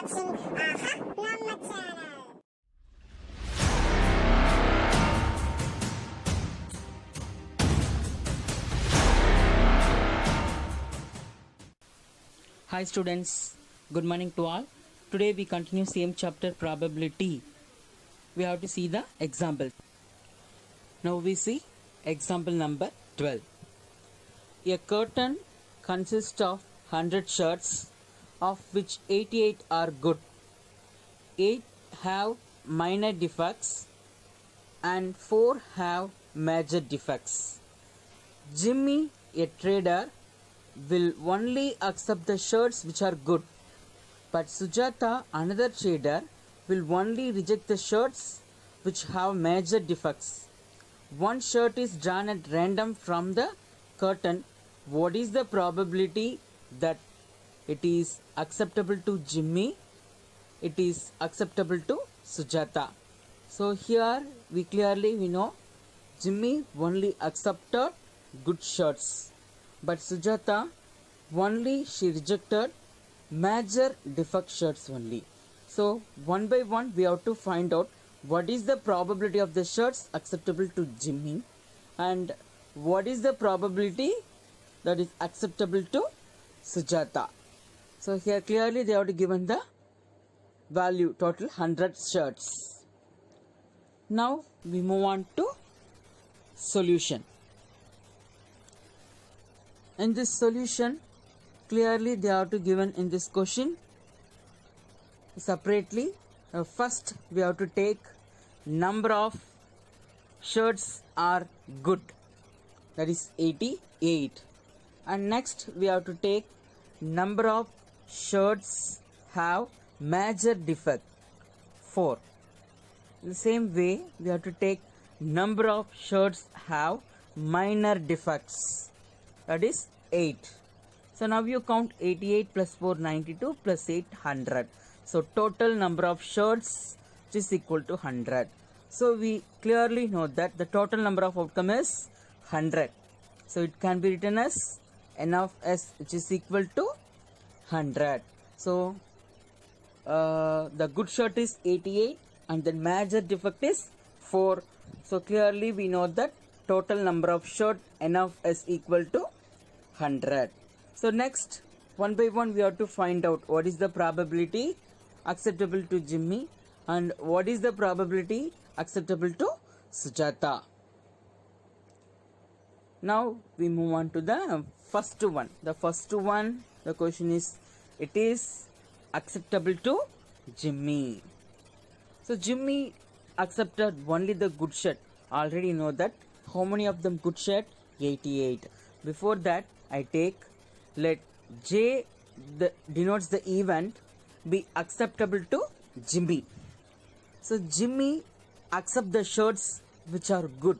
watching Aha Namma channel. Hi students, good morning to all. Today we continue same chapter probability. We have to see the example. Now we see example number 12. A curtain consists of 100 shirts, of which 88 are good. 8 have minor defects and 4 have major defects. Jimmy, a trader, will only accept the shirts which are good, but Sujata, another trader, will only reject the shirts which have major defects. One shirt is drawn at random from the curtain. What is the probability that it is acceptable to Jimmy, it is acceptable to Sujata? So here we know Jimmy only accepted good shirts, but Sujata only she rejected major defect shirts only. So one by one we have to find out what is the probability of the shirts acceptable to Jimmy and what is the probability that is acceptable to Sujata. So here clearly they have given the value total 100 shirts. Now we move on to solution. In this solution, clearly they are given in this question separately. First we have to take number of shirts are good, that is 88, and next we have to take number of shirts have major defect 4. In the same way we have to take number of shirts have minor defects, that is 8. So now you count 88 plus 4 92 plus 8 100. So total number of shirts is equal to 100. So we clearly know that the total number of outcome is 100. So it can be written as n of s, which is equal to 100. So the good shirt is 88 and the major defect is 4. So clearly we know that total number of shirt n of s equal to 100. So next, one by one we have to find out what is the probability acceptable to Jimmy and what is the probability acceptable to Sujata. Now we move on to the first one. The first one, the question is, it is acceptable to Jimmy. So Jimmy accepted only the good shirt. Already know that. How many of them good shirt? 88. Before that I take, let J denotes the event, be acceptable to Jimmy. So Jimmy accept the shirts which are good.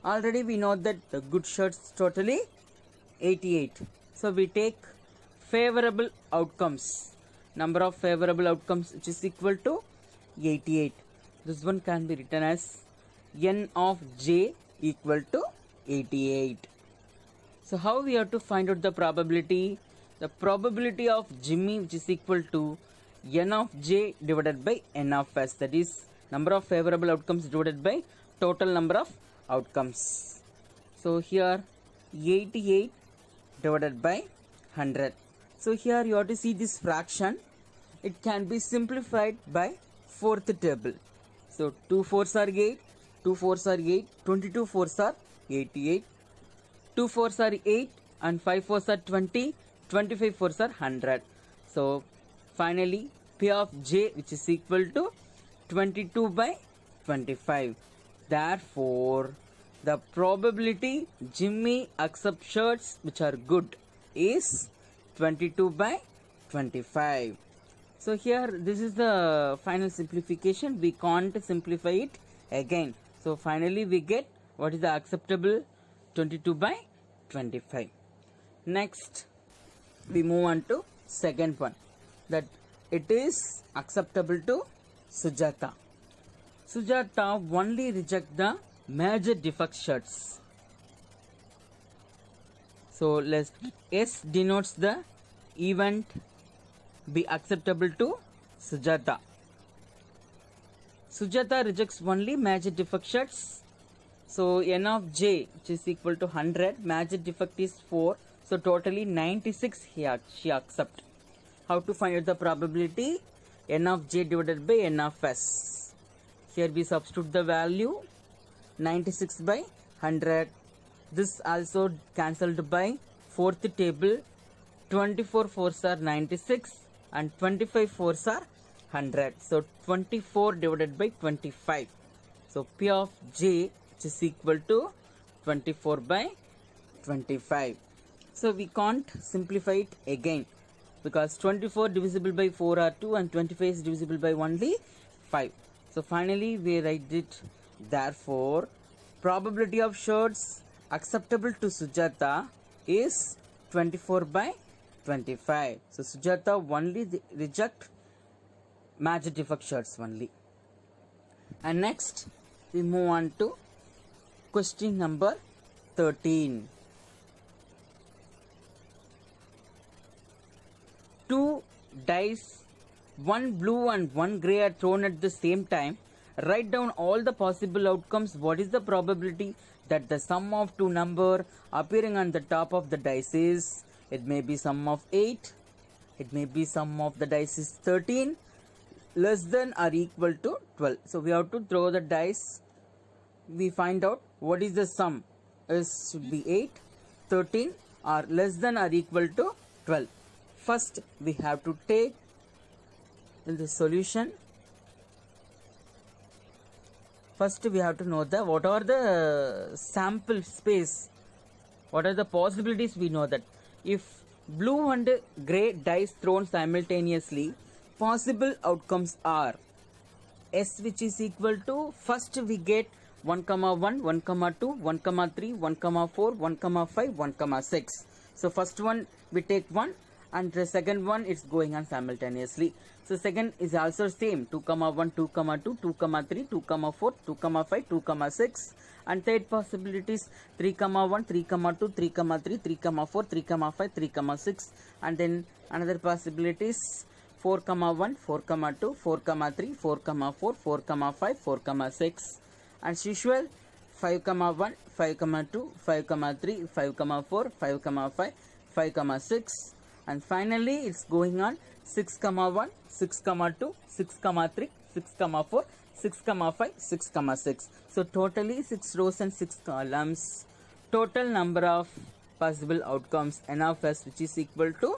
Already we know that the good shirts totally 88. So we take favorable outcomes, number of favorable outcomes, which is equal to 88. This one can be written as n of j equal to 88. So how we have to find out the probability? The probability of Jimmy, which is equal to n of j divided by n of s, that is number of favorable outcomes divided by total number of outcomes. So here 88 divided by 100. So here you have to see this fraction. It can be simplified by fourth table. So 2 4s are 8, 2 4s are 8, 22 4s are 88. 2 4s are 8 and 5 4s are 20, 25 4s are 100. So finally P of j, which is equal to 22 by 25. Therefore the probability Jimmy accepts shirts which are good is 22 by 25. So here this is the final simplification. We can't simplify it again. So finally we get what is the acceptable 22 by 25. Next we move on to second one, that it is acceptable to Sujata. Sujata only reject the major defect shirts. So let's S denotes the event, be acceptable to Sujata. Sujata rejects only major defect sets. So n of j, which is equal to 100, major defect is 4. So totally 96 she accept. How to find out the probability? N of j divided by n of s. Here we substitute the value 96 by 100. This also cancelled by fourth table. 24 fours are 96 and 25 fours are 100. So 24 divided by 25. So P of j, which is equal to 24 by 25. So we can't simplify it again, because 24 divisible by 4 are 2 and 25 is divisible by only 5. So finally we write it. Therefore, probability of shorts acceptable to Sujata is 24 by 25. So Sujata only reject major defect shorts only. And next we move on to question number 13. 2 dice, one blue and one grey are thrown at the same time. Write down all the possible outcomes. What is the probability that the sum of two number appearing on the top of the dice is? It may be sum of 8. It may be sum of the dice is 13, less than or equal to 12. So we have to throw the dice. We find out what is the sum. Is should be 8, 13 or less than or equal to 12. First we have to take the solution. First we have to know that what are the sample space, what are the possibilities. We know that if blue and grey dice thrown simultaneously, possible outcomes are S, which is equal to, first we get 1, 1, 1, 2, 1, 3, 1, 4, 1, 5, 1, 6. So first one we take 1 and the second one is going on simultaneously. So second is also same, 2, 1, 2, 2, 2, 3, 2, 4, 2, 5, 2, 6. And third possibilities 3, 1, 3, 2, 3, 3, 3, 4, 3, 5, 3, 6. And then another possibilities 4, 1, 4, 2, 4, 3, 4, 4, 4, 5, 4, 6. As usual 5, 1, 5, 2, 5, 3, 5, 4, 5, 5, 5, 6. And finally it's going on 6, 1, 6, 2, 6, 3, 6, 4, 6, 5, 6, 6. So totally 6 rows and 6 columns. Total number of possible outcomes n of s, which is equal to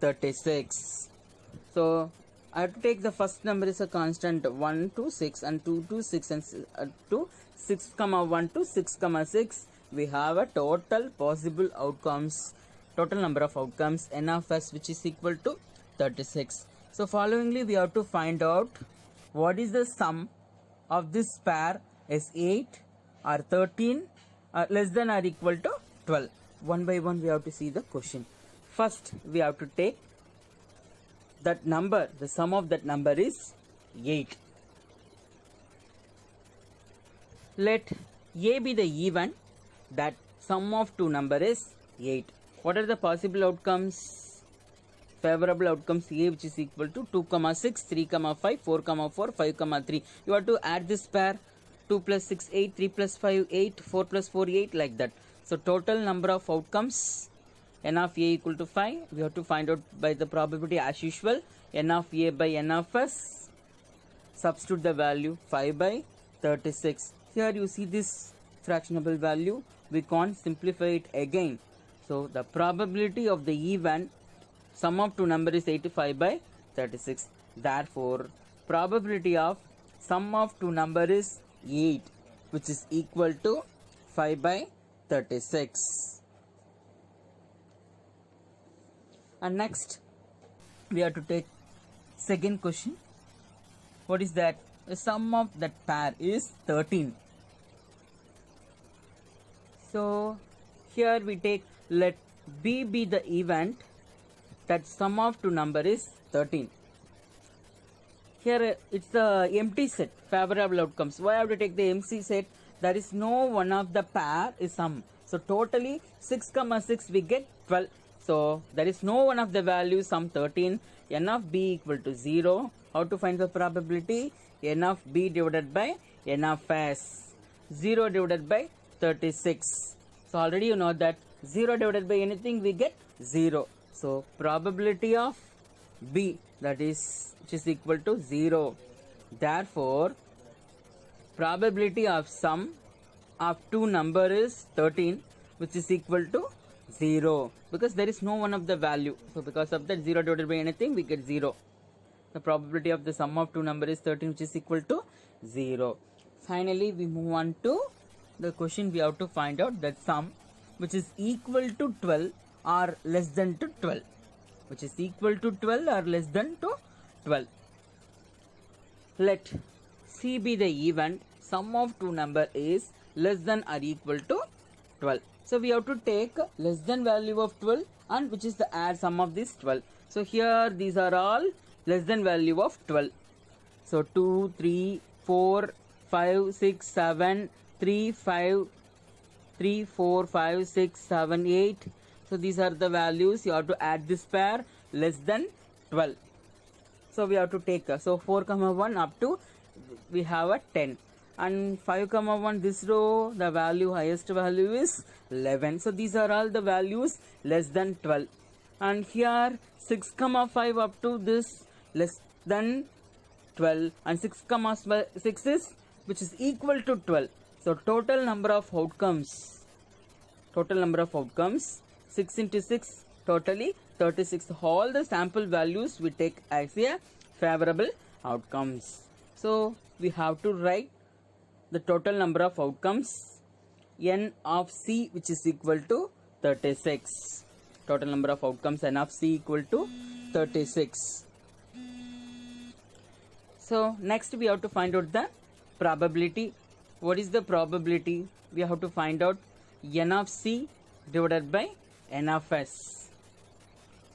36. So I have to take the first number is a constant 1 to 6 and 2 to 6 and 2 6, 1 to 6, 6. We have a total possible outcomes, total number of outcomes n of s, which is equal to 36. So followingly we have to find out what is the sum of this pair is 8 or 13 or less than or equal to 12. One by one we have to see the question. First we have to take that number, the sum of that number is 8. Let A be the event that sum of two number is 8. What are the possible outcomes? Favorable outcomes A, which is equal to 2, 6, 3, 5, 4, 4, 5, 3. You have to add this pair. 2 plus 6, 8, 3 plus 5, 8, 4 plus 4, 8, like that. So total number of outcomes n of A equal to 5. We have to find out by the probability as usual. N of A by n of S. Substitute the value 5 by 36. Here you see this fractionable value. We can't simplify it again. So the probability of the event sum of two number is 85 by 36. Therefore, probability of sum of two number is 8, which is equal to 5 by 36. And next we have to take second question. What is that? The sum of that pair is 13. So here we take, let B be the event that sum of two number is 13. Here it's the empty set, favorable outcomes. Why I have to take the empty set? There is no one of the pair is sum. So totally 6, 6 we get 12. So there is no one of the values sum 13. N of B equal to 0. How to find the probability? N of B divided by N of S. 0 divided by 36. So already you know that 0 divided by anything we get 0. So probability of B, that is, which is equal to 0. Therefore, probability of sum of two number is 13, which is equal to 0, because there is no one of the value. So because of that, 0 divided by anything we get 0. The probability of the sum of two number is 13, which is equal to 0. Finally, we move on to the question. We have to find out that sum which is equal to 12 or less than to 12. Which is equal to 12 or less than to 12. Let C be the event. Sum of two number is less than or equal to 12. So we have to take less than value of 12 and which is the add sum of this 12. So here these are all less than value of 12. So 2, 3, 4, 5, 6, 7, 3, 5, 3, 4, 5, 6, 7, 8. So these are the values. You have to add this pair less than 12. So we have to take so 4, 1 up to we have a 10. And 5, 1 this row the value highest value is 11. So these are all the values less than 12. And here 6, 5 up to this less than 12, and 6, 6 is which is equal to 12. So total number of outcomes 6 into 6 totally 36. All the sample values we take as a favorable outcomes. So we have to write the total number of outcomes N of C, which is equal to 36. Total number of outcomes N of C equal to 36. So next we have to find out the probability. What is the probability? We have to find out N of C divided by N of S.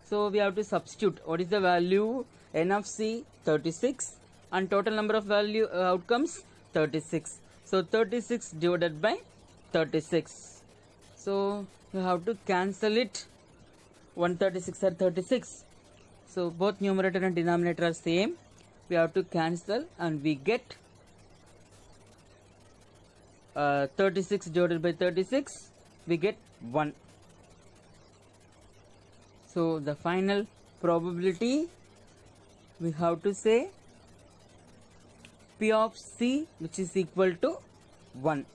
So we have to substitute. What is the value? N of C 36 and total number of value outcomes 36. So 36 divided by 36. So you have to cancel it. 136 are 36. So both numerator and denominator are same. We have to cancel and we get 36 divided by 36. We get 1. So the final probability we have to say P of C, which is equal to 1.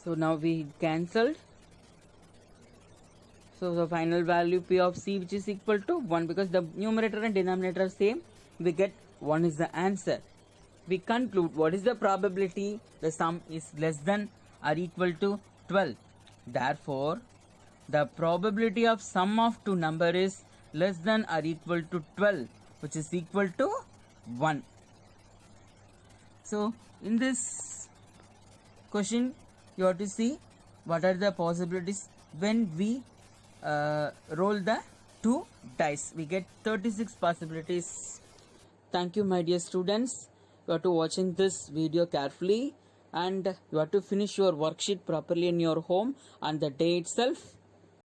So now we cancelled. So the final value P of C, which is equal to 1, because the numerator and denominator are same, we get 1 is the answer. We conclude what is the probability? The sum is less than or equal to 12. Therefore, the probability of sum of two number is less than or equal to 12, which is equal to 1. So in this question, you have to see what are the possibilities when we roll the two dice. We get 36 possibilities. Thank you, my dear students. You have to watching this video carefully and you have to finish your worksheet properly in your home on the day itself.